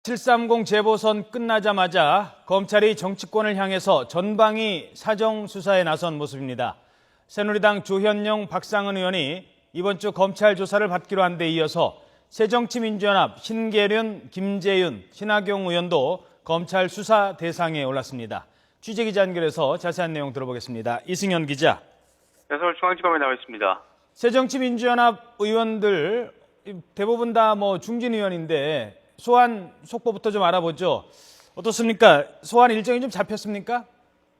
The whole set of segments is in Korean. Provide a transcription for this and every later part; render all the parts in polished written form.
1730 재보선 끝나자마자 검찰이 정치권을 향해서 전방위 사정수사에 나선 모습입니다. 새누리당 조현영, 박상은 의원이 이번 주 검찰 조사를 받기로 한 데 이어서 새정치민주연합 신계륜, 김재윤, 신하경 의원도 검찰 수사 대상에 올랐습니다. 취재기자 연결해서 자세한 내용 들어보겠습니다. 이승현 기자. 네, 서울중앙지검에 나와 있습니다. 새정치민주연합 의원들 대부분 다 중진 의원인데 소환 속보부터 좀 알아보죠. 어떻습니까? 소환 일정이 좀 잡혔습니까?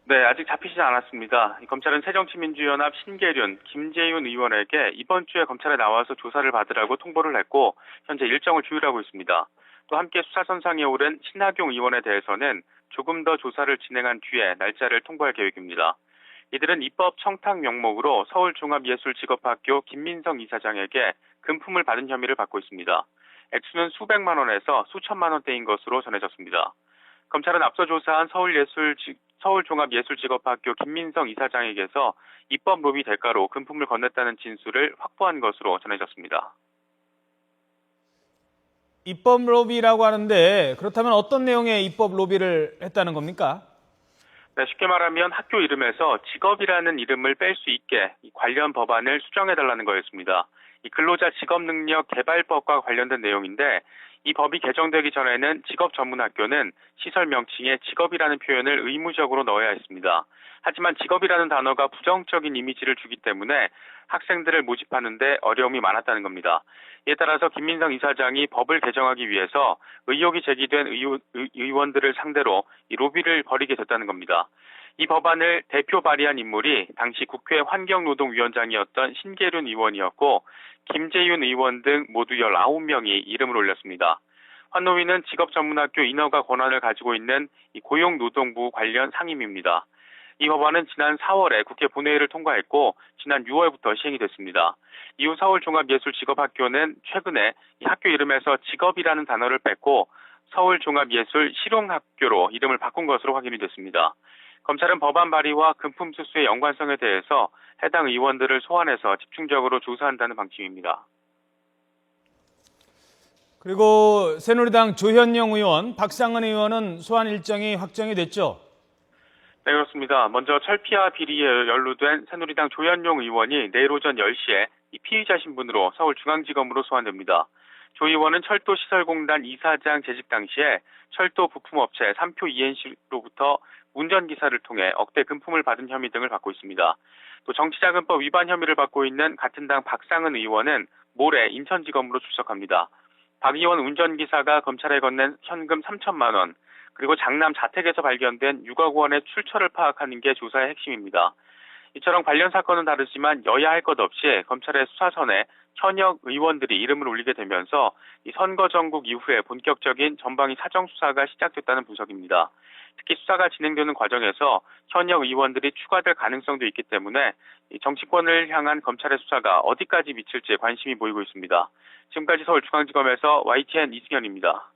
네, 아직 잡히지 않았습니다. 검찰은 새정치민주연합 신계륜, 김재윤 의원에게 이번 주에 검찰에 나와서 조사를 받으라고 통보를 했고 현재 일정을 조율하고 있습니다. 또 함께 수사선상에 오른 신하경 의원에 대해서는 조금 더 조사를 진행한 뒤에 날짜를 통보할 계획입니다. 이들은 입법 청탁 명목으로 서울종합예술직업학교 김민성 이사장에게 금품을 받은 혐의를 받고 있습니다. 액수는 수백만 원에서 수천만 원대인 것으로 전해졌습니다. 검찰은 앞서 조사한 서울종합예술직업학교 김민성 이사장에게서 입법 로비 대가로 금품을 건넸다는 진술을 확보한 것으로 전해졌습니다. 입법 로비라고 하는데 그렇다면 어떤 내용의 입법 로비를 했다는 겁니까? 네, 쉽게 말하면 학교 이름에서 직업이라는 이름을 뺄 수 있게 관련 법안을 수정해달라는 거였습니다. 이 근로자 직업능력 개발법과 관련된 내용인데 이 법이 개정되기 전에는 직업전문학교는 시설 명칭에 직업이라는 표현을 의무적으로 넣어야 했습니다. 하지만 직업이라는 단어가 부정적인 이미지를 주기 때문에 학생들을 모집하는 데 어려움이 많았다는 겁니다. 이에 따라서 김민성 이사장이 법을 개정하기 위해서 의혹이 제기된 의원들을 상대로 이 로비를 벌이게 됐다는 겁니다. 이 법안을 대표 발의한 인물이 당시 국회 환경노동위원장이었던 신계륜 의원이었고 김재윤 의원 등 모두 19명이 이름을 올렸습니다. 환노위는 직업전문학교 인허가 권한을 가지고 있는 고용노동부 관련 상임위입니다. 이 법안은 지난 4월에 국회 본회의를 통과했고 지난 6월부터 시행이 됐습니다. 이후 서울종합예술직업학교는 최근에 이 학교 이름에서 직업이라는 단어를 뺐고 서울종합예술실용학교로 이름을 바꾼 것으로 확인이 됐습니다. 검찰은 법안 발의와 금품 수수의 연관성에 대해서 해당 의원들을 소환해서 집중적으로 조사한다는 방침입니다. 그리고 새누리당 조현영 의원, 박상은 의원은 소환 일정이 확정이 됐죠? 네, 그렇습니다. 먼저 철피와 비리에 연루된 새누리당 조현용 의원이 내일 오전 10시에 이 피의자 신분으로 서울중앙지검으로 소환됩니다. 조 의원은 철도시설공단 이사장 재직 당시에 철도 부품업체 3표 ENC로부터 운전기사를 통해 억대 금품을 받은 혐의 등을 받고 있습니다. 또 정치자금법 위반 혐의를 받고 있는 같은 당 박상은 의원은 모레 인천지검으로 출석합니다. 박 의원 운전기사가 검찰에 건넨 현금 3천만 원, 그리고 장남 자택에서 발견된 6억 원의 출처를 파악하는 게 조사의 핵심입니다. 이처럼 관련 사건은 다르지만 여야 할 것 없이 검찰의 수사선에 현역 의원들이 이름을 올리게 되면서 이 선거 전국 이후에 본격적인 전방위 사정 수사가 시작됐다는 분석입니다. 특히 수사가 진행되는 과정에서 현역 의원들이 추가될 가능성도 있기 때문에 이 정치권을 향한 검찰의 수사가 어디까지 미칠지 관심이 모이고 있습니다. 지금까지 서울중앙지검에서 YTN 이승현입니다.